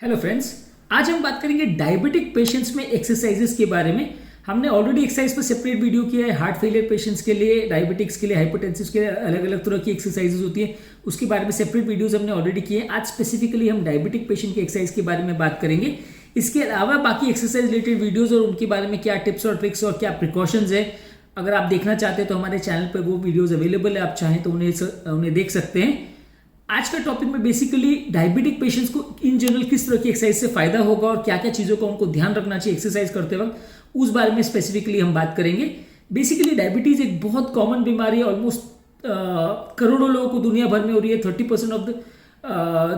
Hello friends, आज हम बात करेंगे डायबिटिक पेशेंट्स में एक्सरसाइजेस के बारे में। हमने ऑलरेडी एक्सरसाइज पर सेपरेट वीडियो किया है। हार्ट फेलियर पेशेंट्स के लिए, डायबिटिक्स के लिए, हाइपरटेंसिव के लिए अलग अलग तरह की एक्सरसाइजेस होती है, उसके बारे में सेपरेट वीडियोस हमने ऑलरेडी किए हैं। आज स्पेसिफिकली हम डायबिटिक पेशेंट की एक्सरसाइज के बारे में बात करेंगे। इसके अलावा बाकी एक्सरसाइज रिलेटेड वीडियोज और उनके बारे में क्या टिप्स और ट्रिक्स और क्या प्रिकॉशंस है, अगर आप देखना चाहते हैं तो हमारे चैनल पर वो वीडियोज अवेलेबल है। आप चाहें तो उन्हें देख सकते हैं। आज का टॉपिक में बेसिकली डायबिटिक पेशेंट्स को इन जनरल किस तरह की एक्सरसाइज से फायदा होगा और क्या क्या चीज़ों का उनको ध्यान रखना चाहिए एक्सरसाइज करते वक्त, उस बारे में स्पेसिफिकली हम बात करेंगे। बेसिकली डायबिटीज एक बहुत कॉमन बीमारी है। ऑलमोस्ट करोड़ों लोगों को दुनिया भर में हो रही है। 30% of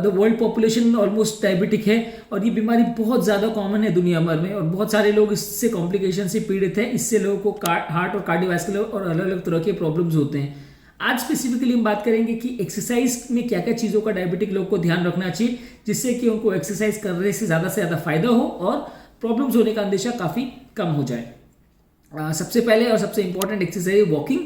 the world population almost diabetic है और ये बीमारी बहुत ज़्यादा कॉमन है दुनिया भर में और बहुत सारे लोग इससे कॉम्प्लिकेशन से पीड़ित हैं। इससे लोगों को हार्ट और कार्डियोवैस्कुलर और अलग अलग तरह के प्रॉब्लम्स होते हैं। आज स्पेसिफिकली हम बात करेंगे कि एक्सरसाइज में क्या क्या चीज़ों का डायबिटिक लोग को ध्यान रखना चाहिए, जिससे कि उनको एक्सरसाइज करने से ज़्यादा फायदा हो और प्रॉब्लम्स होने का अंदेशा काफ़ी कम हो जाए। सबसे पहले और सबसे इंपॉर्टेंट एक्सरसाइज है वॉकिंग।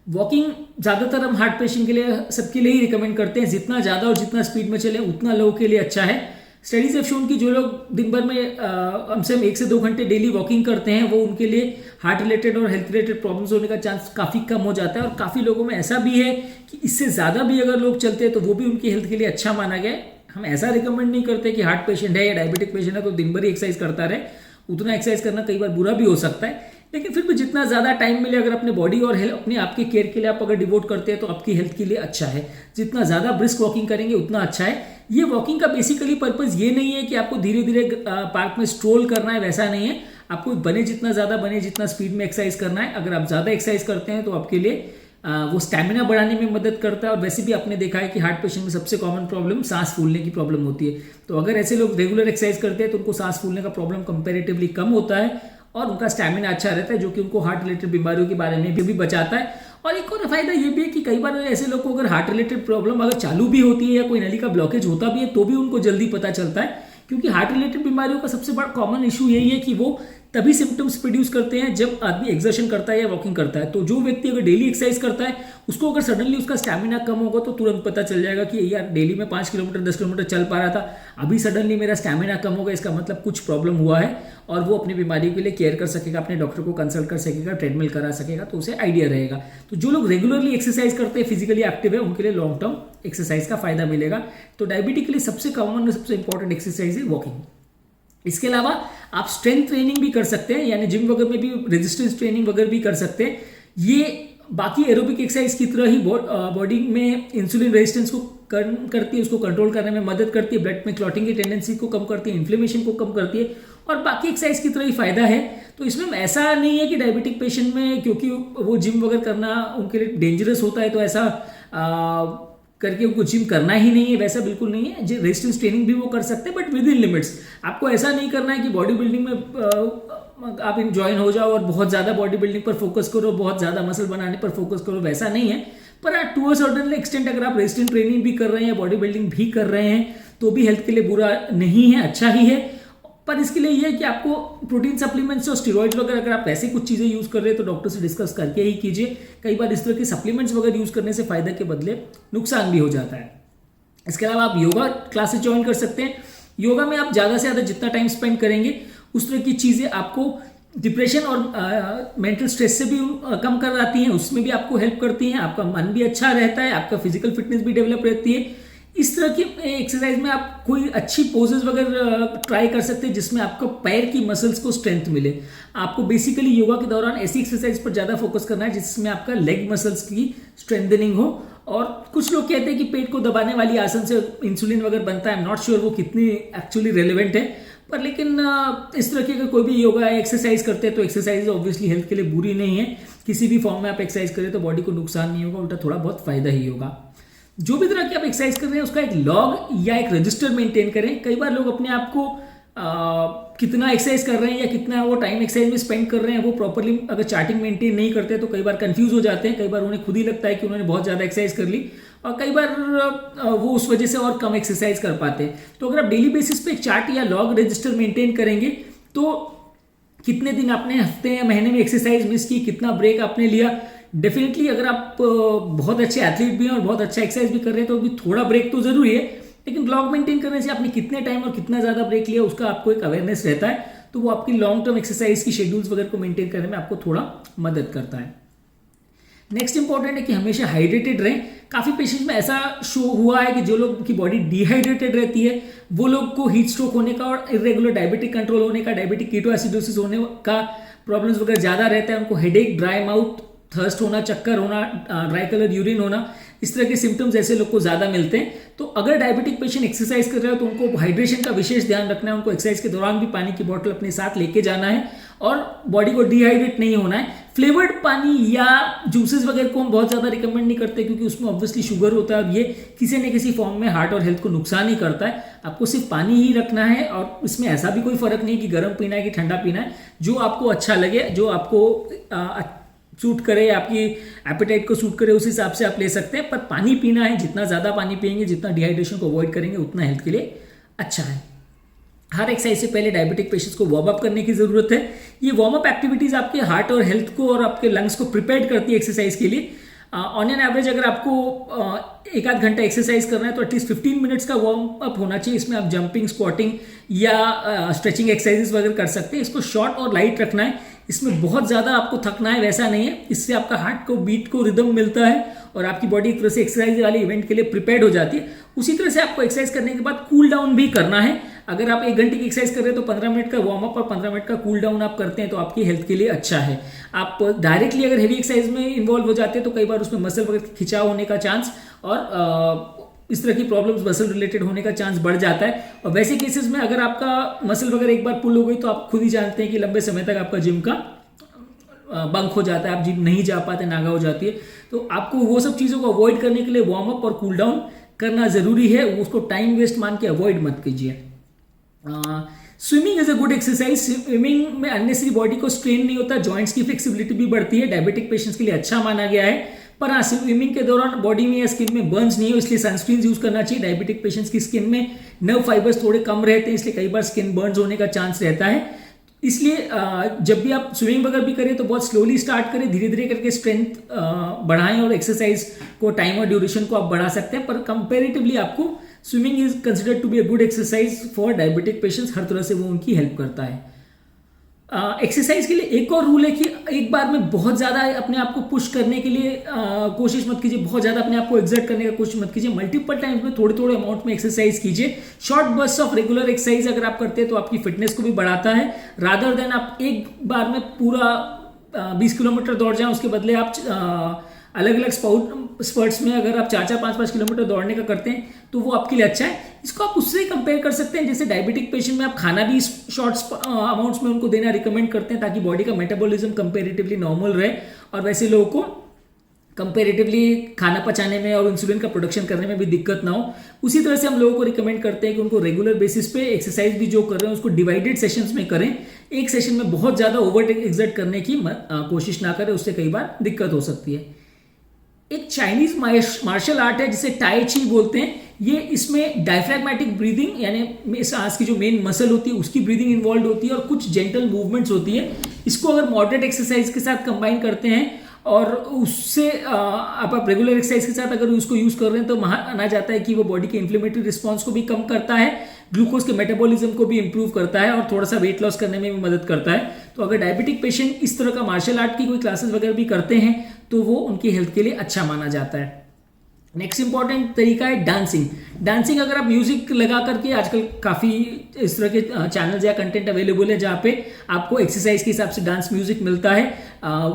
वॉकिंग ज़्यादातर हम हार्ट पेशेंट के लिए, सबके लिए ही रिकमेंड करते हैं। जितना ज़्यादा और जितना स्पीड में चले उतना लोगों के लिए अच्छा है। स्टडीज हैव शोन कि जो लोग दिन भर में कम से कम 1 से 2 घंटे डेली वॉकिंग करते हैं, वो उनके लिए हार्ट रिलेटेड और हेल्थ रिलेटेड प्रॉब्लम्स होने का चांस काफ़ी कम हो जाता है। और काफ़ी लोगों में ऐसा भी है कि इससे ज़्यादा भी अगर लोग चलते हैं तो वो भी उनकी हेल्थ के लिए अच्छा माना गया है। हम ऐसा रिकमेंड नहीं करते कि हार्ट पेशेंट है या डायबिटिक पेशेंट है तो दिन भर ही एक्सरसाइज करता रहे। उतना एक्सरसाइज करना कई बार बुरा भी हो सकता है, लेकिन फिर भी जितना ज़्यादा टाइम मिले, अगर अपने बॉडी और हेल्थ, अपने आपके केयर के लिए आप अगर डिवोट करते हैं तो आपकी हेल्थ के लिए अच्छा है। जितना ज़्यादा ब्रिस्क वॉकिंग करेंगे उतना अच्छा है। ये वॉकिंग का बेसिकली पर्पस ये नहीं है कि आपको धीरे धीरे पार्क में स्ट्रोल करना है, वैसा नहीं है। आपको बने जितना ज़्यादा बने, जितना स्पीड में एक्सरसाइज करना है। अगर आप ज़्यादा एक्सरसाइज करते हैं तो आपके लिए वो स्टैमिना बढ़ाने में मदद करता है। और वैसे भी आपने देखा है कि हार्ट पेशेंट में सबसे कॉमन प्रॉब्लम सांस फूलने की प्रॉब्लम होती है। तो अगर ऐसे लोग रेगुलर एक्सरसाइज करते हैं तो उनको सांस फूलने का प्रॉब्लम कंपेरेटिवली कम होता है और उनका स्टैमिना अच्छा रहता है, जो कि उनको हार्ट रिलेटेड बीमारियों के बारे में भी बचाता है। और एक और फायदा ये भी है कि कई बार ऐसे लोग को अगर हार्ट रिलेटेड प्रॉब्लम अगर चालू भी होती है या कोई नली का ब्लॉकेज होता भी है तो भी उनको जल्दी पता चलता है, क्योंकि हार्ट रिलेटेड बीमारियों का सबसे बड़ा कॉमन इशू यही है कि वो तभी सिम्टम्स प्रोड्यूस करते हैं जब आदमी एक्सर्शन करता है या वॉकिंग करता है। तो जो व्यक्ति अगर डेली एक्सरसाइज करता है, उसको अगर सडनली उसका स्टैमिना कम होगा तो तुरंत पता चल जाएगा कि यार डेली में 5 किलोमीटर 10 किलोमीटर चल पा रहा था, अभी सडनली मेरा स्टैमिना कम होगा, इसका मतलब कुछ प्रॉब्लम हुआ है। और वो अपनी बीमारी के लिए केयर कर सकेगा, अपने डॉक्टर को कंसल्ट कर सकेगा, ट्रीटमेंट करा सकेगा, तो उसे आइडिया रहेगा। तो जो लोग रेगुलरली एक्सरसाइज करते हैं, फिजिकली एक्टिव है, उनके लिए लॉन्ग टर्म एक्सरसाइज का फायदा मिलेगा। तो डायबिटिक के लिए सबसे कॉमन और सबसे इंपॉर्टेंट एक्सरसाइज है वॉकिंग। इसके अलावा आप स्ट्रेंथ ट्रेनिंग भी कर सकते हैं, यानी जिम वगैरह में भी रेजिस्टेंस ट्रेनिंग वगैरह भी कर सकते हैं। ये बाकी एरोबिक एक्सरसाइज की तरह ही बॉडी में इंसुलिन रेजिस्टेंस को कम करती है, उसको कंट्रोल करने में मदद करती है, ब्लड में क्लॉटिंग की टेंडेंसी को कम करती है, इन्फ्लेमेशन को कम करती है और बाकी एक्सरसाइज की तरह ही फायदा है। तो इसमें ऐसा नहीं है कि डायबिटिक पेशेंट में क्योंकि वो जिम वगैरह करना उनके लिए डेंजरस होता है तो ऐसा करके उनको जिम करना ही नहीं है, वैसा बिल्कुल नहीं है। रेजिस्टेंस ट्रेनिंग भी वो कर सकते हैं, बट विद इन लिमिट्स। आपको ऐसा नहीं करना है कि बॉडी बिल्डिंग में आप ज्वाइन हो जाओ और बहुत ज़्यादा बॉडी बिल्डिंग पर फोकस करो, बहुत ज़्यादा मसल बनाने पर फोकस करो, वैसा नहीं है। पर टू अ सर्टेन एक्सटेंट अगर आप रेजिस्टेंस ट्रेनिंग भी कर रहे हैं, बॉडी बिल्डिंग भी कर रहे हैं, तो भी हेल्थ के लिए बुरा नहीं है, अच्छा ही है। पर इसके लिए यह है कि आपको प्रोटीन सप्लीमेंट्स और स्टेरॉइड्स वगैरह अगर आप ऐसे कुछ चीज़ें यूज़ कर रहे हैं तो डॉक्टर से डिस्कस करके ही कीजिए। कई बार इस तरह के सप्लीमेंट्स वगैरह यूज़ करने से फायदा के बदले नुकसान भी हो जाता है। इसके अलावा आप योगा क्लासेस ज्वाइन कर सकते हैं। योगा में आप ज़्यादा से ज़्यादा जितना टाइम स्पेंड करेंगे उस तरह की चीज़ें आपको डिप्रेशन और मेंटल स्ट्रेस से भी कम कर आती हैं, उसमें भी आपको हेल्प करती हैं। आपका मन भी अच्छा रहता है, आपका फिजिकल फिटनेस भी डेवलप रहती है। इस तरह की एक्सरसाइज में आप कोई अच्छी पोजेज वगैरह ट्राई कर सकते हैं जिसमें आपको पैर की मसल्स को स्ट्रेंथ मिले। आपको बेसिकली योगा के दौरान ऐसी एक्सरसाइज पर ज़्यादा फोकस करना है जिसमें आपका लेग मसल्स की स्ट्रेंथनिंग हो। और कुछ लोग कहते हैं कि पेट को दबाने वाली आसन से इंसुलिन वगैरह बनता है। आई एम नॉट श्योर वो कितनी एक्चुअली रेलिवेंट है, पर लेकिन इस तरह के कोई भी योगा एक्सरसाइज करते हैं तो एक्सरसाइज ऑब्वियसली हेल्थ के लिए बुरी नहीं है। किसी भी फॉर्म में आप एक्सरसाइज करें तो बॉडी को नुकसान नहीं होगा, उल्टा थोड़ा बहुत फायदा ही होगा। जो भी तरह की आप एक्सरसाइज कर रहे हैं उसका एक लॉग या एक रजिस्टर मेंटेन करें। कई बार लोग अपने आप को कितना एक्सरसाइज कर रहे हैं या कितना वो टाइम एक्सरसाइज में स्पेंड कर रहे हैं वो प्रॉपर्ली अगर चार्टिंग मेंटेन नहीं करते तो कई बार कंफ्यूज हो जाते हैं। कई बार उन्हें खुद ही लगता है कि उन्होंने बहुत ज़्यादा एक्सरसाइज कर ली और कई बार वो उस वजह से और कम एक्सरसाइज कर पाते हैं। तो अगर आप डेली बेसिस पे एक चार्ट या लॉग रजिस्टर मेंटेन करेंगे तो कितने दिन आपने हफ्ते या महीने में एक्सरसाइज मिस की, कितना ब्रेक आपने लिया, डेफिनेटली अगर आप बहुत अच्छे एथलीट भी हैं और बहुत अच्छा एक्सरसाइज भी कर रहे हैं तो भी थोड़ा ब्रेक तो जरूरी है। लेकिन ब्लॉक मेंटेन करने से आपने कितने टाइम और कितना ज़्यादा ब्रेक लिया उसका आपको एक अवेयरनेस रहता है, तो वो आपकी लॉन्ग टर्म एक्सरसाइज की शेड्यूल्स वगैरह को मेंटेन करने में आपको थोड़ा मदद करता है। नेक्स्ट इंपॉर्टेंट है कि हमेशा हाइड्रेटेड रहें। काफ़ी पेशेंट्स में ऐसा शो हुआ है कि जो लोग की बॉडी डिहाइड्रेटेड रहती है वो लोग को हीट स्ट्रोक होने का और इरेगुलर डायबिटिक कंट्रोल होने का, डायबिटिक कीटोएसिडोसिस होने का प्रॉब्लम्स वगैरह ज़्यादा रहता है। उनको हेडेक, ड्राई माउथ, थर्स्ट होना, चक्कर होना, ड्राई कलर यूरिन होना, इस तरह के सिम्टम्स ऐसे लोग को ज़्यादा मिलते हैं। तो अगर डायबिटिक पेशेंट एक्सरसाइज कर रहे हो तो उनको हाइड्रेशन का विशेष ध्यान रखना है। उनको एक्सरसाइज के दौरान भी पानी की बोतल अपने साथ लेके जाना है और बॉडी को डिहाइड्रेट नहीं होना है। फ्लेवर्ड पानी या जूसेस वगैरह को हम बहुत ज़्यादा रिकमेंड नहीं करते क्योंकि उसमें ऑब्वियसली शुगर होता है और ये किसी न किसी फॉर्म में हार्ट और हेल्थ को नुकसान ही करता है। आपको सिर्फ पानी ही रखना है और इसमें ऐसा भी कोई फर्क नहीं कि गर्म पीना है कि ठंडा पीना है, जो आपको अच्छा लगे, जो आपको सूट करे, आपकी एपेटाइट को सूट करे, उस हिसाब से आप ले सकते हैं। पर पानी पीना है, जितना ज़्यादा पानी पिएंगे, जितना डिहाइड्रेशन को अवॉइड करेंगे उतना हेल्थ के लिए अच्छा है। हर एक्सरसाइज से पहले डायबिटिक पेशेंट्स को वार्म अप करने की ज़रूरत है। ये वार्म अप एक्टिविटीज़ आपके हार्ट और हेल्थ को और आपके लंग्स को प्रिपेयर करती है एक्सरसाइज के लिए। ऑन एन एवरेज अगर आपको एक आध घंटा एक्सरसाइज करना है तो एटलीस्ट 15 मिनट्स का वार्म अप होना चाहिए। इसमें आप जंपिंग, स्क्वाटिंग या स्ट्रेचिंग एक्सरसाइजेस वगैरह कर सकते हैं। इसको शॉर्ट और लाइट रखना है, इसमें बहुत ज़्यादा आपको थकना है वैसा नहीं है। इससे आपका हार्ट को बीट को रिदम मिलता है और आपकी बॉडी एक तरह से एक्सरसाइज वाले इवेंट के लिए प्रिपेयर्ड हो जाती है। उसी तरह से आपको एक्सरसाइज करने के बाद कूल डाउन भी करना है। अगर आप 1 घंटे की एक्सरसाइज कर रहे हैं तो 15 मिनट का वार्म अप और 15 मिनट का कूल डाउन आप करते हैं तो आपकी हेल्थ के लिए अच्छा है। आप डायरेक्टली अगर हेवी एक्सरसाइज में इन्वॉल्व हो जाते हैं तो कई बार उसमें मसल वगैरह खिंचाव होने का चांस और इस तरह की प्रॉब्लम्स मसल रिलेटेड होने का चांस बढ़ जाता है। और वैसे केसेस में अगर आपका मसल वगैरह एक बार पुल हो गई तो आप खुद ही जानते हैं कि लंबे समय तक आपका जिम का बंक हो जाता है, आप जिम नहीं जा पाते, नागा हो जाती है। तो आपको वो सब चीज़ों को अवॉइड करने के लिए वार्म अप और कूल डाउन करना ज़रूरी है। उसको टाइम वेस्ट मान के अवॉइड मत कीजिए। Swimming is a good exercise. Swimming में अननेसेसरी बॉडी को स्ट्रेन नहीं होता, जॉइंट्स की फ्लेक्सिबिलिटी भी बढ़ती है। डायबिटिक पेशेंट्स के लिए अच्छा माना गया है। पर हाँ, स्विमिंग के दौरान बॉडी में या स्किन में बर्न्स नहीं हो इसलिए सनस्क्रीन यूज करना चाहिए। डायबिटिक पेशेंट्स की स्किन में नर्व फाइबर्स थोड़े कम रहते हैं इसलिए कई बार स्किन बर्न्स होने का चांस रहता है। इसलिए जब भी आप स्विमिंग वगैरह भी करें तो बहुत स्लोली स्टार्ट करें, धीरे धीरे करके स्ट्रेंथ बढ़ाएं और एक्सरसाइज को टाइम और ड्यूरेशन को आप बढ़ा सकते हैं। पर कंपेरेटिवली आपको swimming is considered to be a good exercise for diabetic patients. हर तरह से वो उनकी हेल्प करता है। एक्सरसाइज के लिए एक और रूल है कि एक बार में बहुत ज़्यादा अपने आप को पुश करने के लिए कोशिश मत कीजिए, बहुत ज़्यादा अपने आप को एक्सर्ट करने का कोशिश मत कीजिए। मल्टीपल टाइम्स में थोड़े थोड़े अमाउंट में एक्सरसाइज कीजिए। Short burst of regular exercise अगर आप करते हैं तो आपकी फिटनेस को भी बढ़ाता है। रादर देन आप एक बार में पूरा 20 किलोमीटर दौड़ जाएं, उसके बदले आप अलग अलग स्पर्ट्स में अगर आप 4-4, 5-5 किलोमीटर दौड़ने का करते हैं तो वो आपके लिए अच्छा है। इसको आप उससे कंपेयर कर सकते हैं जैसे डायबिटिक पेशेंट में आप खाना भी शॉर्ट अमाउंट्स में उनको देना रिकमेंड करते हैं ताकि बॉडी का मेटाबॉलिज्म कंपेरेटिवली नॉर्मल रहे और वैसे लोगों को कंपेरेटिवली खाना पचाने में और इंसुलिन का प्रोडक्शन करने में भी दिक्कत ना हो। उसी तरह से हम लोगों को रिकमेंड करते हैं कि उनको रेगुलर बेसिस पे एक्सरसाइज भी जो कर रहे हैं उसको डिवाइडेड सेशंस में करें। एक सेशन में बहुत ज़्यादा ओवर एक्सर्ट करने की कोशिश ना करें, उससे कई बार दिक्कत हो सकती है। एक चाइनीज मार्शल आर्ट है जिसे टाई ची बोलते हैं। ये इसमें डायफ्रैग्मेटिक ब्रीदिंग यानी सांस की जो मेन मसल होती है उसकी ब्रीदिंग इन्वॉल्व होती है और कुछ जेंटल मूवमेंट्स होती है। इसको अगर मॉडरेट एक्सरसाइज के साथ कंबाइन करते हैं और उससे आप रेगुलर एक्सरसाइज के साथ अगर उसको यूज कर रहे हैं तो माना जाता है कि वो बॉडी के इन्फ्लेमेटरी रिस्पॉन्स को भी कम करता है, ग्लूकोज के मेटाबॉलिज्म को भी इंप्रूव करता है और थोड़ा सा वेट लॉस करने में भी मदद करता है। तो अगर डायबिटिक पेशेंट इस तरह का मार्शल आर्ट की कोई क्लासेस वगैरह भी करते हैं तो वो उनकी हेल्थ के लिए अच्छा माना जाता है। नेक्स्ट इंपॉर्टेंट तरीका है डांसिंग। डांसिंग अगर आप म्यूजिक लगा करके, आजकल काफ़ी इस तरह के चैनल्स या कंटेंट अवेलेबल है जहाँ पे आपको एक्सरसाइज के हिसाब से डांस म्यूजिक मिलता है।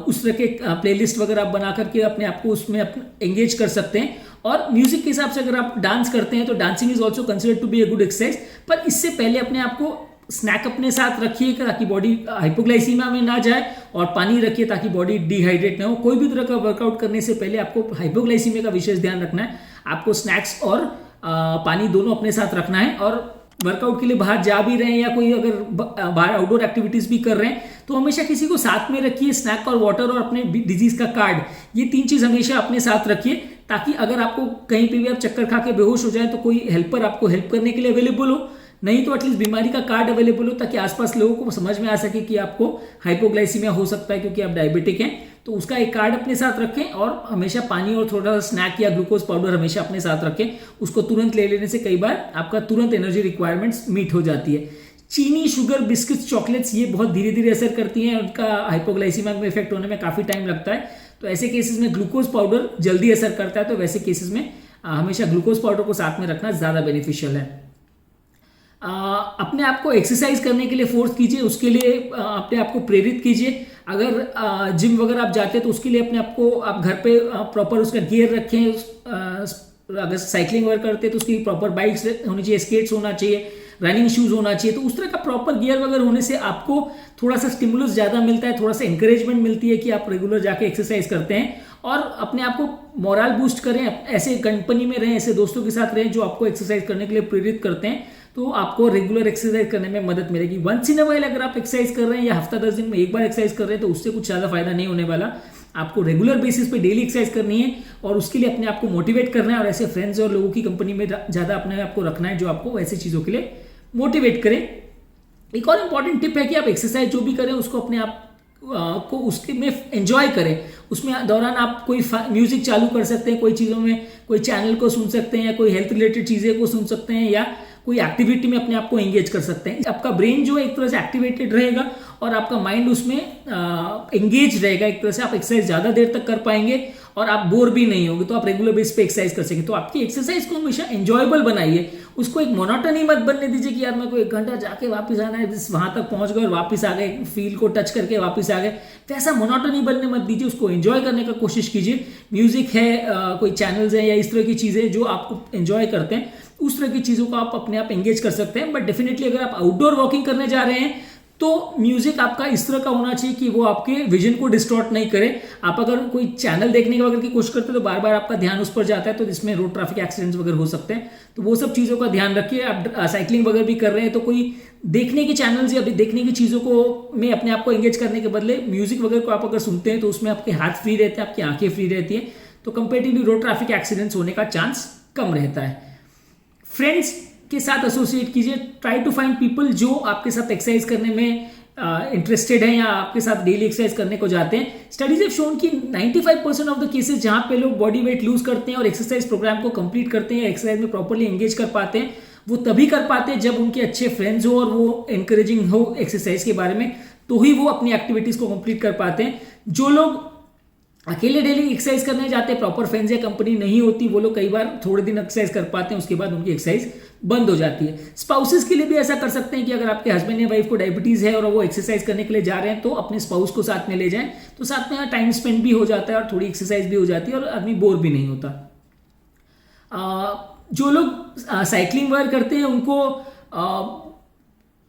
उस तरह के प्लेलिस्ट वगैरह आप बना करके अपने आप को उसमें एंगेज कर सकते हैं और म्यूजिक के हिसाब से अगर आप डांस करते हैं तो dancing is also considered to be a good exercise. पर इससे पहले अपने आप को स्नैक अपने साथ रखिए ताकि बॉडी हाइपोग्लाइसीमिया में ना जाए और पानी रखिए ताकि बॉडी डिहाइड्रेट ना हो। कोई भी तरह का वर्कआउट करने से पहले आपको हाइपोग्लाइसीमिया का विशेष ध्यान रखना है। आपको स्नैक्स और पानी दोनों अपने साथ रखना है। और वर्कआउट के लिए बाहर जा भी रहे हैं या कोई अगर बाहर आउटडोर एक्टिविटीज भी कर रहे हैं तो हमेशा किसी को साथ में रखिए। स्नैक और वाटर और अपने डिजीज का कार्ड, ये 3 चीज हमेशा अपने साथ रखिए ताकि अगर आपको कहीं पे भी आप चक्कर खा के बेहोश हो जाए तो कोई हेल्पर आपको हेल्प करने के लिए अवेलेबल हो, नहीं तो एटलीस्ट बीमारी का कार्ड अवेलेबल हो ताकि आसपास लोगों को समझ में आ सके कि आपको हाइपोग्लाइसीमिया हो सकता है क्योंकि आप डायबिटिक हैं। तो उसका एक कार्ड अपने साथ रखें और हमेशा पानी और थोड़ा सा स्नैक या ग्लूकोज पाउडर हमेशा अपने साथ रखें। उसको तुरंत ले लेने से कई बार आपका तुरंत एनर्जी रिक्वायरमेंट्स मीट हो जाती है। चीनी, शुगर, बिस्किट्स, चॉकलेट्स ये बहुत धीरे धीरे असर करती हैं, उनका हाइपोग्लाइसीमिया में इफेक्ट होने में काफ़ी टाइम लगता है। तो ऐसे केसेस में ग्लूकोज पाउडर जल्दी असर करता है, तो वैसे केसेस में हमेशा ग्लूकोज पाउडर को साथ में रखना ज़्यादा बेनिफिशियल है। अपने आप को एक्सरसाइज करने के लिए फोर्स कीजिए, उसके लिए अपने आप को प्रेरित कीजिए। अगर जिम वगैरह आप जाते हैं तो उसके लिए अपने आप को आप घर पे प्रॉपर उसका गियर रखें। अगर साइकिलिंग वगैरह करते हैं तो उसकी प्रॉपर बाइक्स होनी चाहिए, स्केट्स होना चाहिए, रनिंग शूज होना चाहिए। तो उस तरह का प्रॉपर गियर वगैरह होने से आपको थोड़ा सा स्टिमुलस ज़्यादा मिलता है, थोड़ा सा इंकरेजमेंट मिलती है कि आप रेगुलर जाके एक्सरसाइज करते हैं और अपने आप को मोरल बूस्ट करें। ऐसे कंपनी में रहें, ऐसे दोस्तों के साथ रहें जो आपको एक्सरसाइज करने के लिए प्रेरित करते हैं, तो आपको रेगुलर एक्सरसाइज करने में मदद मिलेगी। वंस इन अ वाइल अगर आप एक्सरसाइज कर रहे हैं या हफ्ता 10 दिन में एक बार एक्सरसाइज कर रहे हैं तो उससे कुछ ज़्यादा फायदा नहीं होने वाला। आपको रेगुलर बेसिस पे डेली एक्सरसाइज करनी है और उसके लिए अपने आप को मोटिवेट करना है और ऐसे फ्रेंड्स और लोगों की कंपनी में ज़्यादा अपने आप को रखना है जो आपको ऐसी चीज़ों के लिए मोटिवेट करें। एक और इम्पॉर्टेंट टिप है कि आप एक्सरसाइज जो भी करें उसको अपने आप को उसके में एंजॉय करें। उसमें दौरान आप कोई म्यूजिक चालू कर सकते हैं, कोई चीज़ों में कोई चैनल को सुन सकते हैं या कोई हेल्थ रिलेटेड चीज़ें को सुन सकते हैं या कोई एक्टिविटी में अपने आप को एंगेज कर सकते हैं। आपका ब्रेन जो है एक तरह से एक्टिवेटेड रहेगा और आपका माइंड उसमें एंगेज रहेगा। एक तरह से आप एक्सरसाइज ज़्यादा देर तक कर पाएंगे और आप बोर भी नहीं होंगे, तो आप रेगुलर बेस पे एक्सरसाइज कर सकें। तो आपकी एक्सरसाइज को हमेशा एंजॉयबल बनाइए, उसको एक मोनोटनी मत बनने दीजिए कि यार मेरे को 1 घंटा जाके वापस आना है, वहां तक पहुंच गए और वापस आ गए, फील्ड को टच करके वापस आ गए। तो ऐसा मोनोटनी बनने मत दीजिए, उसको एंजॉय करने का कोशिश कीजिए। म्यूजिक है, कोई चैनल्स हैं या इस तरह की चीज़ें जो आपको एंजॉय करते हैं, उस तरह की चीज़ों को आप अपने आप एंगेज कर सकते हैं। बट डेफिनेटली अगर आप आउटडोर वॉकिंग करने जा रहे हैं तो म्यूजिक आपका इस तरह का होना चाहिए कि वो आपके विजन को डिस्टॉर्ट नहीं करे। आप अगर कोई चैनल देखने की कोशिश करते हैं तो बार बार आपका ध्यान उस पर जाता है, तो इसमें रोड ट्रैफिक एक्सीडेंट्स वगैरह हो सकते हैं। तो वो सब चीज़ों का ध्यान रखिए। आप साइकिलिंग वगैरह भी कर रहे हैं तो कोई देखने के चैनल्स या देखने की चीज़ों को में अपने आप को एंगेज करने के बदले म्यूजिक वगैरह को आप अगर सुनते हैं तो उसमें आपके हाथ फ्री रहते हैं, आपकी आंखें फ्री रहती हैं, तो कंपेरेटिवली रोड ट्रैफिक एक्सीडेंट्स होने का चांस कम रहता है। फ्रेंड्स के साथ एसोसिएट कीजिए, ट्राई टू फाइंड पीपल जो आपके साथ एक्सरसाइज करने में इंटरेस्टेड हैं या आपके साथ डेली एक्सरसाइज करने को जाते हैं। स्टडीज हैव शोन कि 95% ऑफ द केसेस जहां पे लोग बॉडी वेट लूज करते हैं और एक्सरसाइज प्रोग्राम को कंप्लीट करते हैं या एक्सरसाइज में प्रॉपर्ली एंगेज कर पाते हैं, वो तभी कर पाते हैं जब उनके अच्छे फ्रेंड्स हो और वो एनकरेजिंग हो एक्सरसाइज के बारे में, तो ही वो अपनी एक्टिविटीज को कंप्लीट कर पाते हैं। जो लोग अकेले डेली एक्सरसाइज करने जाते हैं, प्रॉपर फ्रेंड्स या कंपनी नहीं होती, वो लोग कई बार थोड़े दिन एक्सरसाइज कर पाते हैं, उसके बाद उनकी एक्सरसाइज बंद हो जाती है। स्पाउसेस के लिए भी ऐसा कर सकते हैं कि अगर आपके हस्बैंड या वाइफ को डायबिटीज है और वो एक्सरसाइज करने के लिए जा रहे हैं तो अपने स्पाउस को साथ में ले जाएं, तो साथ में टाइम स्पेंड भी हो जाता है और थोड़ी एक्सरसाइज भी हो जाती है और आदमी बोर भी नहीं होता। जो लोग साइकिलिंग वगैरह करते हैं उनको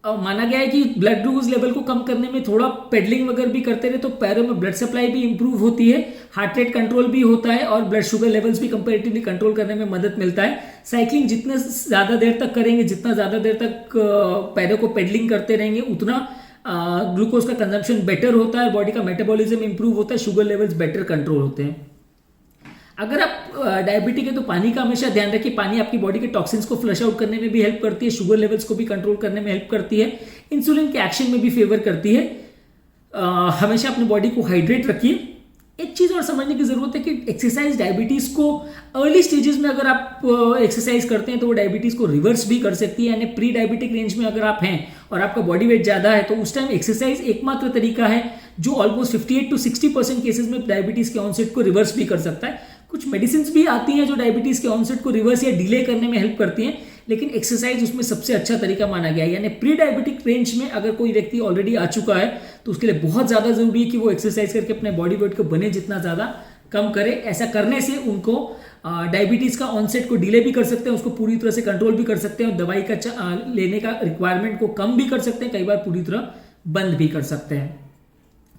माना गया है कि ब्लड ग्लूकोज लेवल को कम करने में थोड़ा पेडलिंग वगैरह भी करते रहे तो पैरों में ब्लड सप्लाई भी इंप्रूव होती है, हार्ट रेट कंट्रोल भी होता है और ब्लड शुगर लेवल्स भी कंपैरेटिवली कंट्रोल करने में मदद मिलता है। साइकिलिंग जितने ज़्यादा देर तक करेंगे, जितना ज़्यादा देर तक पैरों को पेडलिंग करते रहेंगे, उतना ग्लूकोज का कंजम्पशन बेटर होता है, बॉडी का मेटाबॉलिज्म इंप्रूव होता है, शुगर लेवल्स बेटर कंट्रोल होते हैं। अगर आप डायबिटिक है तो पानी का हमेशा ध्यान रखिए। पानी आपकी बॉडी के टॉक्सिन्स को फ्लश आउट करने में भी हेल्प करती है, शुगर लेवल्स को भी कंट्रोल करने में हेल्प करती है, इंसुलिन के एक्शन में भी फेवर करती है। हमेशा अपनी बॉडी को हाइड्रेट रखिए। एक चीज़ और समझने की जरूरत है कि एक्सरसाइज डायबिटीज़ को अर्ली स्टेजेस में अगर आप एक्सरसाइज करते हैं तो वो डायबिटीज़ को रिवर्स भी कर सकती है। यानी प्री डायबिटिक रेंज में अगर आप हैं और आपका बॉडी वेट ज़्यादा है तो उस टाइम एक्सरसाइज एकमात्र तरीका है जो ऑलमोस्ट 58 to 60% केसेस में डायबिटीज़ के ऑनसेट को रिवर्स भी कर सकता है। कुछ मेडिसिन भी आती हैं जो डायबिटीज़ के ऑनसेट को रिवर्स या डिले करने में हेल्प करती हैं, लेकिन एक्सरसाइज उसमें सबसे अच्छा तरीका माना गया है। यानी प्री डायबिटिक रेंज में अगर कोई व्यक्ति ऑलरेडी आ चुका है तो उसके लिए बहुत ज़्यादा जरूरी है कि वो एक्सरसाइज करके अपने बॉडी वेट को बने जितना ज़्यादा कम करे। ऐसा करने से उनको डायबिटीज़ का ऑनसेट को डिले भी कर सकते हैं, उसको पूरी तरह से कंट्रोल भी कर सकते हैं और दवाई का लेने का रिक्वायरमेंट को कम भी कर सकते हैं, कई बार पूरी तरह बंद भी कर सकते हैं।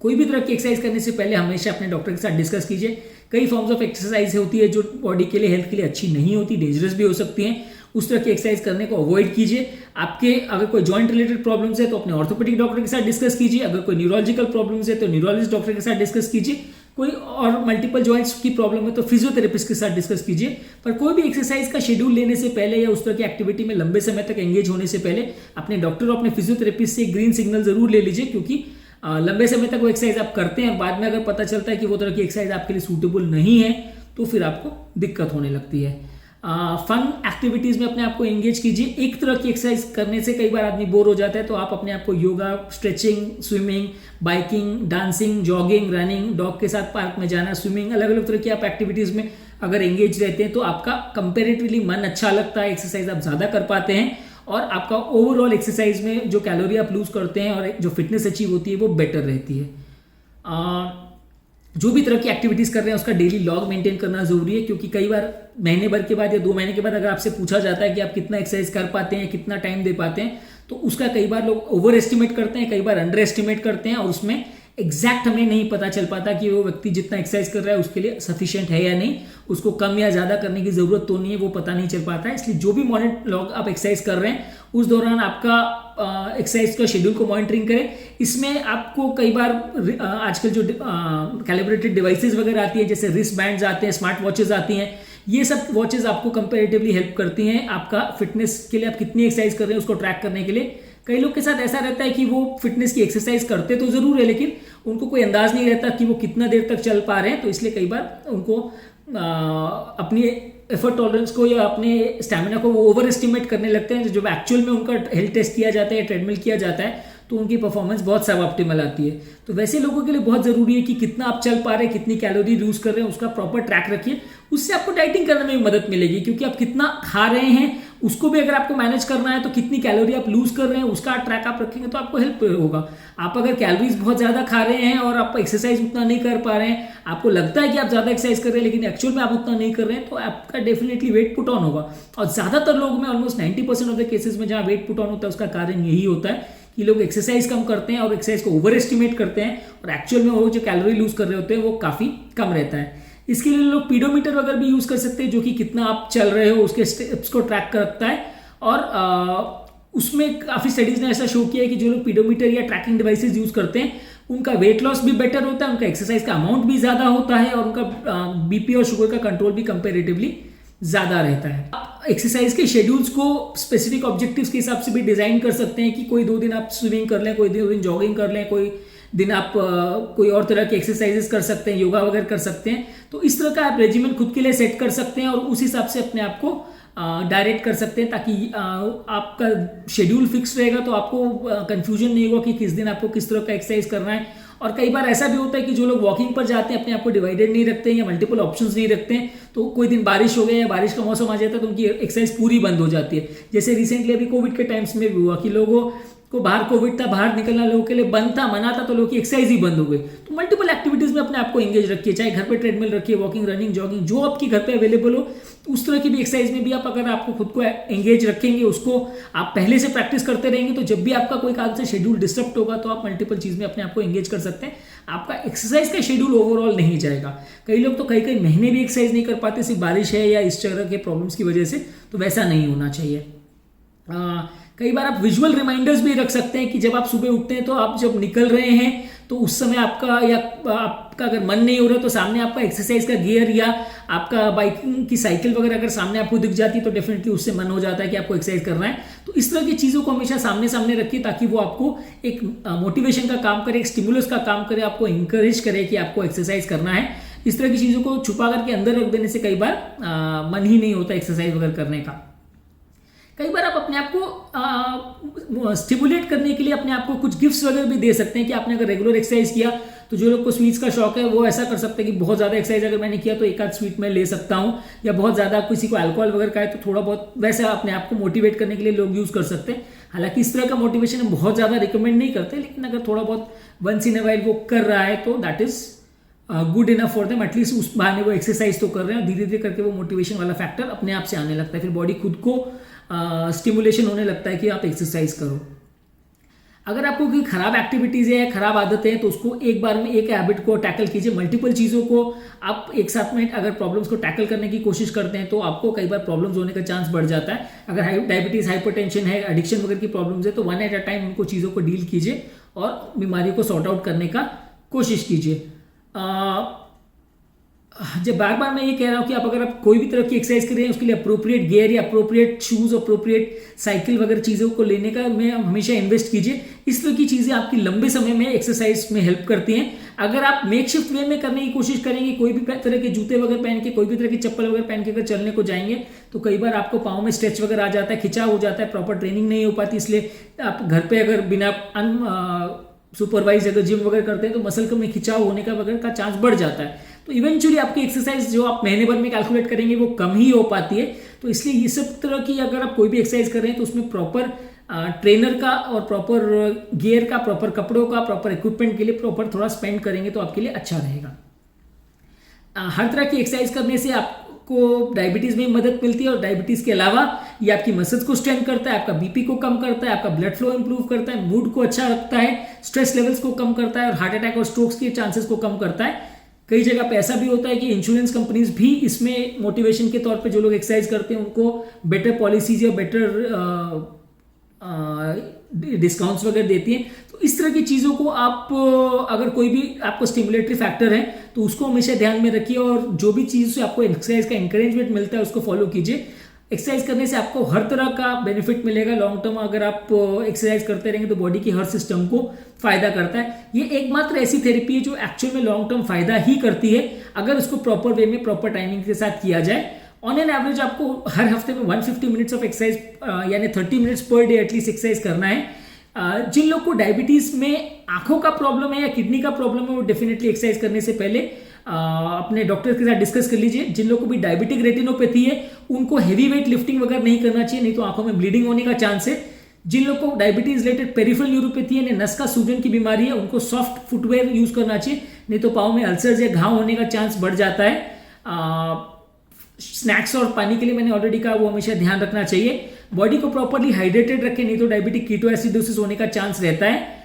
कोई भी तरह की एक्सरसाइज करने से पहले हमेशा अपने डॉक्टर के साथ डिस्कस कीजिए। कई फॉर्म्स ऑफ एक्सरसाइज होती है जो बॉडी के लिए, हेल्थ के लिए अच्छी नहीं होती, डेंजरस भी हो सकती हैं। उस तरह की एक्सरसाइज करने को अवॉइड कीजिए। आपके अगर कोई जॉइंट रिलेटेड प्रॉब्लम्स है तो अपने ऑर्थोपेडिक डॉक्टर के साथ डिस्कस कीजिए। अगर कोई न्यूरोलॉजिकल प्रॉब्लम्स है तो न्यूरोलॉजिस्ट डॉक्टर के साथ डिस्कस कीजिए। कोई और मल्टीपल जॉइंट्स की प्रॉब्लम है तो फिजियोथेरेपिस्ट के साथ डिस्कस कीजिए। पर कोई भी एक्सरसाइज का शेड्यूल लेने से पहले या उस तरह की एक्टिविटी में लंबे समय तक एंगेज होने से पहले अपने डॉक्टर और अपने फिजियोथेरेपिस्ट से ग्रीन सिग्नल जरूर ले लीजिए, क्योंकि लंबे समय तक वो एक्सरसाइज आप करते हैं और बाद में अगर पता चलता है कि वो तरह की एक्सरसाइज आपके लिए सूटेबल नहीं है तो फिर आपको दिक्कत होने लगती है। फन एक्टिविटीज़ में अपने आप को एंगेज कीजिए। एक तरह की एक्सरसाइज करने से कई बार आदमी बोर हो जाता है, तो आप अपने आप को yoga, stretching, swimming, biking, dancing, jogging, running, dog के साथ पार्क में जाना, स्विमिंग, अलग अलग तरह की आप एक्टिविटीज़ में अगर एंगेज रहते हैं तो आपका कंपेरेटिवली मन अच्छा लगता है, एक्सरसाइज आप ज़्यादा कर पाते हैं और आपका ओवरऑल एक्सरसाइज में जो कैलोरी आप लूज करते हैं और जो फिटनेस अचीव होती है वो बेटर रहती है। जो भी तरह की एक्टिविटीज कर रहे हैं उसका डेली लॉग मेंटेन करना जरूरी है, क्योंकि कई बार महीने भर के बाद या 2 महीने के बाद अगर आपसे पूछा जाता है कि आप कितना एक्सरसाइज कर पाते हैं, कितना टाइम दे पाते हैं, तो उसका कई बार लोग ओवर एस्टिमेट करते हैं, कई बार अंडर एस्टिमेट करते हैं और उसमें एग्जैक्ट हमें नहीं पता चल पाता कि वो व्यक्ति जितना एक्सरसाइज कर रहा है उसके लिए सफिशिएंट है या नहीं, उसको कम या ज्यादा करने की जरूरत तो नहीं है, वो पता नहीं चल पाता है। इसलिए जो भी मॉनिटर लॉग आप एक्सरसाइज कर रहे हैं उस दौरान आपका एक्सरसाइज का शेड्यूल को मॉनिटरिंग करें। इसमें आपको कई बार आजकल जो कैलिब्रेटेड डिवाइसेस वगैरह आती है, जैसे रिस्ट बैंड्स आते हैं, स्मार्ट वॉचेस आती हैं, ये सब वॉचेस आपको कंपेरेटिवली हेल्प करती हैं आपका फिटनेस के लिए, आप कितनी एक्सरसाइज कर रहे हैं उसको ट्रैक करने के लिए। कई लोग के साथ ऐसा रहता है कि वो फिटनेस की एक्सरसाइज करते तो जरूर है लेकिन उनको कोई अंदाज नहीं रहता कि वो कितना देर तक चल पा रहे हैं, तो इसलिए कई बार उनको अपनी एफर्ट टॉलरेंस को या अपने स्टैमिना को वो ओवर एस्टिमेट करने लगते हैं। जब एक्चुअल में उनका हेल्थ टेस्ट किया जाता है, ट्रेडमिल किया जाता है, तो उनकी परफॉर्मेंस बहुत सब ऑप्टिमल आती है। तो वैसे लोगों के लिए बहुत जरूरी है कि कितना आप चल पा रहे हैं, कितनी कैलोरी यूज कर रहे हैं, उसका प्रॉपर ट्रैक रखिए। उससे आपको डाइटिंग करने में भी मदद मिलेगी, क्योंकि आप कितना खा रहे हैं उसको भी अगर आपको मैनेज करना है तो कितनी कैलोरी आप लूज कर रहे हैं उसका ट्रैक आप रखेंगे तो आपको हेल्प होगा। आप अगर कैलोरीज बहुत ज्यादा खा रहे हैं और आप एक्सरसाइज उतना नहीं कर पा रहे हैं, आपको लगता है कि आप ज्यादा एक्सरसाइज कर रहे हैं लेकिन एक्चुअल में आप उतना नहीं कर रहे हैं, तो आपका डेफिनेटली वेट पुट ऑन होगा। और ज्यादातर लोगों में ऑलमोस्ट 90% ऑफ द केसेस में जहां वेट पुट ऑन होता है उसका कारण यही होता है कि लोग एक्सरसाइज कम करते हैं और एक्सरसाइज को ओवर एस्टिमेट करते हैं और एक्चुअल में वो जो कैलोरी लूज कर रहे होते हैं वो काफी कम रहता है। इसके लिए लोग पीडोमीटर वगैरह भी यूज कर सकते हैं, जो कि कितना आप चल रहे हो उसके स्टेप्स को ट्रैक करता है। और उसमें काफी स्टडीज ने ऐसा शो किया है कि जो लोग पीडोमीटर या ट्रैकिंग डिवाइसेस यूज करते हैं उनका वेट लॉस भी बेटर होता है, उनका एक्सरसाइज का अमाउंट भी ज्यादा होता है और उनका बीपी और शुगर का कंट्रोल भी कंपेरेटिवली ज्यादा रहता है। एक्सरसाइज के शेड्यूल्स को स्पेसिफिक ऑब्जेक्टिव्स के हिसाब से भी डिजाइन कर सकते हैं कि कोई 2 दिन आप स्विमिंग कर लें, कोई 2 दिन जॉगिंग कर लें, कोई दिन आप कोई और तरह के एक्सरसाइजेस कर सकते हैं, योगा वगैरह कर सकते हैं। तो इस तरह का आप रेजिमेंट खुद के लिए सेट कर सकते हैं और उस हिसाब से अपने आप को डायरेक्ट कर सकते हैं, ताकि आपका शेड्यूल फिक्स रहेगा तो आपको कंफ्यूजन नहीं होगा कि किस दिन आपको किस तरह का एक्सरसाइज करना है। और कई बार ऐसा भी होता है कि जो लोग वॉकिंग पर जाते हैं अपने आप को डिवाइडेड नहीं रखते हैं या मल्टीपल ऑप्शंस नहीं रखते हैं, तो कोई दिन बारिश हो गया या बारिश का मौसम आ जाता है तो उनकी एक्सरसाइज पूरी बंद हो जाती है। जैसे रिसेंटली अभी कोविड के टाइम्स में भी हुआ कि लोगों को बाहर कोविड था, बाहर निकलना लोगों के लिए बंद था, मना था, तो लोगों की एक्सरसाइज ही बंद हो गई। तो मल्टीपल एक्टिविटीज में अपने आप को एंगेज रखिए, चाहे घर पे ट्रेडमिल रखिए, वॉकिंग, रनिंग, जॉगिंग, जो आपके घर पे अवेलेबल हो उस तरह की भी एक्सरसाइज में भी आप अगर आपको खुद को एंगेज रखेंगे, उसको आप पहले से प्रैक्टिस करते रहेंगे, तो जब भी आपका कोई कारण से शेड्यूल डिस्टर्ब होगा तो आप मल्टीपल चीज में अपने आप को एंगेज कर सकते हैं। आपका एक्सरसाइज का शेड्यूल ओवरऑल नहीं जाएगा। कई लोग तो कई महीने भी एक्सरसाइज नहीं कर पाते, सिर्फ बारिश है या इस तरह के प्रॉब्लम्स की वजह से, तो वैसा नहीं होना चाहिए। कई बार आप विजुअल रिमाइंडर्स भी रख सकते हैं कि जब आप सुबह उठते हैं तो आप जब निकल रहे हैं तो उस समय आपका अगर मन नहीं हो रहा तो सामने आपका एक्सरसाइज का गियर या आपका बाइकिंग की साइकिल वगैरह अगर सामने आपको दिख जाती है तो डेफिनेटली उससे मन हो जाता है कि आपको एक्सरसाइज करना है। तो इस तरह की चीजों को हमेशा सामने सामने रखिए ताकि वो आपको एक मोटिवेशन का काम करे, एक स्टिमुलस का काम करे, आपको इंकरेज करे कि आपको एक्सरसाइज करना है। इस तरह की चीजों को छुपा करके अंदर रख देने से कई बार मन ही नहीं होता एक्सरसाइज वगैरह करने का। कई बार आप अपने आप को स्टिमुलेट करने के लिए अपने आप को कुछ गिफ्ट्स वगैरह भी दे सकते हैं कि आपने अगर रेगुलर एक्सरसाइज किया तो जो लोग को स्वीट्स का शौक है वो ऐसा कर सकते हैं कि बहुत ज्यादा एक्सरसाइज अगर मैंने किया तो एक आध स्वीट मैं ले सकता हूं, या बहुत ज्यादा किसी को अल्कोहल वगैरह का है तो थोड़ा बहुत वैसा अपने आप को मोटिवेट करने के लिए लोग यूज कर सकते हैं। हालांकि इस तरह का मोटिवेशन हम बहुत ज्यादा रिकमेंड नहीं करते, लेकिन अगर थोड़ा बहुत वंस इन अ वाइल वो कर रहा है तो that is good enough for them. At least उस बहाने वो एक्सरसाइज तो कर रहे हैं, धीरे धीरे करके वो मोटिवेशन वाला फैक्टर अपने आप से आने लगता है, फिर बॉडी खुद को स्टिमुलेशन होने लगता है कि आप एक्सरसाइज करो। अगर आपको कोई खराब एक्टिविटीज है या खराब आदतें हैं तो उसको एक बार में एक हैबिट को टैकल कीजिए। मल्टीपल चीजों को आप एक साथ में अगर प्रॉब्लम्स को टैकल करने की कोशिश करते हैं तो आपको कई बार प्रॉब्लम्स होने का चांस बढ़ जाता है। अगर डायबिटीज, हाइपरटेंशन है, एडिक्शन वगैरह की प्रॉब्लम्स है तो वन एट अ टाइम उनको चीजों को डील कीजिए और बीमारी को सॉर्ट आउट करने का कोशिश कीजिए। जब बार बार मैं ये कह रहा हूँ कि आप अगर आप कोई भी तरह की एक्सरसाइज कर रहे हैं उसके लिए अप्रोप्रिएट गियर या अप्रोप्रिएट शूज, अप्रोप्रिएट साइकिल वगैरह चीज़ों को लेने का में हमेशा इन्वेस्ट कीजिए। इस तरह की चीज़ें आपकी लंबे समय में एक्सरसाइज में हेल्प करती हैं। अगर आप मेकशिफ्ट वे में करने की कोशिश करेंगे, कोई भी तरह के जूते वगैरह पहन के, कोई भी तरह की चप्पल वगैरह पहन के अगर चलने को जाएंगे तो कई बार आपको पाँव में स्ट्रेच वगैरह आ जाता है, खिंचाव हो जाता है, प्रॉपर ट्रेनिंग नहीं हो पाती। इसलिए आप घर पे अगर बिना सुपरवाइज अगर जिम वगैरह करते हैं तो मसल में खिंचाव होने का वगैरह का चांस बढ़ जाता है। तो इवेंचुअली आपकी एक्सरसाइज जो आप महीने भर में कैलकुलेट करेंगे वो कम ही हो पाती है। तो इसलिए ये सब तरह की अगर आप कोई भी एक्सरसाइज कर रहे हैं तो उसमें प्रॉपर ट्रेनर का और प्रॉपर गियर का, प्रॉपर कपड़ों का, प्रॉपर इक्विपमेंट के लिए प्रॉपर थोड़ा स्पेंड करेंगे तो आपके लिए अच्छा रहेगा। हर तरह की एक्सरसाइज करने से आपको डायबिटीज में मदद मिलती है और डायबिटीज के अलावा ये आपकी मसल्स को स्ट्रेंथ करता है, आपका बीपी को कम करता है, आपका ब्लड फ्लो इंप्रूव करता है, मूड को अच्छा रखता है, स्ट्रेस लेवल्स को कम करता है और हार्ट अटैक और स्ट्रोक्स के चांसेस को कम करता है। कई जगह पे ऐसा भी होता है कि इंश्योरेंस कंपनीज भी इसमें मोटिवेशन के तौर पे जो लोग एक्सरसाइज करते हैं उनको बेटर पॉलिसीज या बेटर डिस्काउंट्स वगैरह देती हैं। तो इस तरह की चीज़ों को आप अगर कोई भी आपको स्टिमुलेटरी फैक्टर है तो उसको हमेशा ध्यान में रखिए और जो भी चीज़ से आपको एक्सरसाइज का इंकरेजमेंट मिलता है उसको फॉलो कीजिए। एक्सरसाइज करने से आपको हर तरह का बेनिफिट मिलेगा लॉन्ग टर्म। अगर आप एक्सरसाइज करते रहेंगे तो बॉडी की हर सिस्टम को फायदा करता है। ये एकमात्र ऐसी थेरेपी है जो एक्चुअल में लॉन्ग टर्म फायदा ही करती है अगर उसको प्रॉपर वे में, प्रॉपर टाइमिंग के साथ किया जाए। ऑन एन एवरेज आपको हर हफ्ते में 150 मिनट्स ऑफ एक्सरसाइज यानी 30 minutes per day at least exercise करना है। जिन लोग को डायबिटीज में आंखों का प्रॉब्लम है या किडनी का प्रॉब्लम है वो डेफिनेटली एक्सरसाइज करने से पहले अपने डॉक्टर के साथ डिस्कस कर लीजिए। जिन लोगों को भी डायबिटिक रेटिनोपैथी है उनको हेवी वेट लिफ्टिंग वगैरह नहीं करना चाहिए, नहीं तो आंखों में ब्लीडिंग होने का चांस है। जिन लोगों को डायबिटीज रिलेटेड पेरिफेरल न्यूरोपैथी है, नस का सूजन की बीमारी है, उनको सॉफ्ट फुटवेयर यूज करना चाहिए, नहीं तो पाँव में अल्सर्स या घाव होने का चांस बढ़ जाता है। स्नैक्स और पानी के लिए मैंने ऑलरेडी कहा वो हमेशा ध्यान रखना चाहिए। बॉडी को प्रॉपरली हाइड्रेटेड रखें, नहीं तो डायबिटिक कीटोएसिडोसिस होने का चांस रहता है।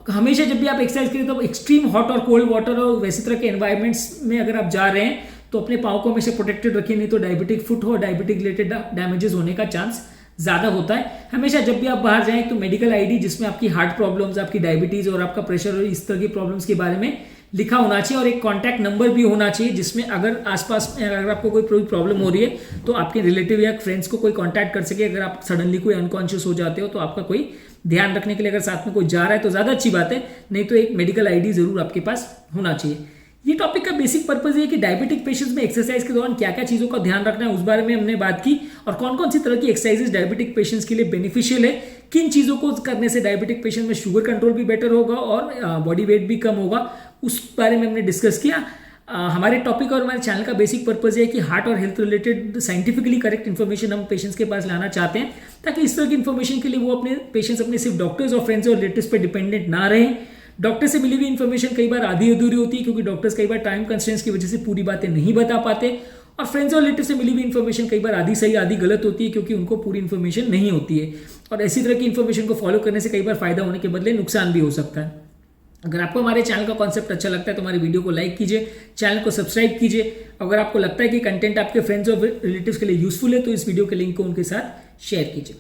हमेशा जब भी आप एक्सरसाइज करें तो एक्सट्रीम हॉट और कोल्ड वाटर और वैसे तरह के एनवायरमेंट्स में अगर आप जा रहे हैं तो अपने पाँव को हमेशा प्रोटेक्टेड रखिए, नहीं तो डायबिटिक फुट हो, डायबिटिक रिलेटेड डैमेजेस होने का चांस ज़्यादा होता है। हमेशा जब भी आप बाहर जाएं तो मेडिकल आईडी जिसमें आपकी हार्ट प्रॉब्लम्स, आपकी डायबिटीज़ और आपका प्रेशर और इस तरह की प्रॉब्लम्स के बारे में लिखा होना चाहिए और एक कॉन्टैक्ट नंबर भी होना चाहिए जिसमें अगर आसपास में अगर आपको कोई प्रॉब्लम हो रही है तो आपके रिलेटिव या फ्रेंड्स को कोई कांटेक्ट कर सके। अगर आप सडनली कोई अनकॉन्शियस हो जाते हो तो आपका कोई ध्यान रखने के लिए अगर साथ में कोई जा रहा है तो ज़्यादा अच्छी बात है, नहीं तो एक मेडिकल आईडी जरूर आपके पास होना चाहिए। ये टॉपिक का बेसिक पर्पज है कि डायबिटिक पेशेंट्स में एक्सरसाइज के दौरान क्या क्या चीज़ों का ध्यान रखना है उस बारे में हमने बात की और कौन कौन सी तरह की एक्सरसाइजेज डायबिटिक पेशेंट्स के लिए बेनिफिशियल है, किन चीज़ों को करने से डायबिटिक पेशेंट में शुगर कंट्रोल भी बेटर होगा और बॉडी वेट भी कम होगा, उस बारे में हमने डिस्कस किया। हमारे टॉपिक और हमारे चैनल का बेसिक पर्पज है कि हार्ट और health related scientifically correct information हम पेशेंट्स के पास लाना चाहते हैं ताकि इस तरह की इन्फॉर्मेशन के लिए वो अपने पेशेंट्स अपने सिर्फ डॉक्टर्स और फ्रेंड्स और रिलेटिव्स पर डिपेंडेंट ना रहें। डॉक्टर से मिली हुई इन्फॉर्मेशन कई बार आधी अधूरी होती है क्योंकि डॉक्टर्स कई बार टाइम कंस्ट्रेंट्स की वजह से पूरी बातें नहीं बता पाते और फ्रेंड्स और रिलेटिव से मिली हुई इन्फॉर्मेशन कई बार आधी सही आधी गलत होती है क्योंकि उनको पूरी इन्फॉर्मेशन नहीं होती है और ऐसी तरह की इन्फॉर्मेशन को फॉलो करने से कई बार फायदा होने के बदले नुकसान भी हो सकता है। अगर आपको हमारे चैनल का कॉन्सेप्ट अच्छा लगता है तो हमारे वीडियो को लाइक कीजिए, चैनल को सब्सक्राइब कीजिए। अगर आपको लगता है कि कंटेंट आपके फ्रेंड्स और रिलेटिव्स के लिए यूजफुल है तो इस वीडियो के लिंक को उनके साथ शेयर कीजिए।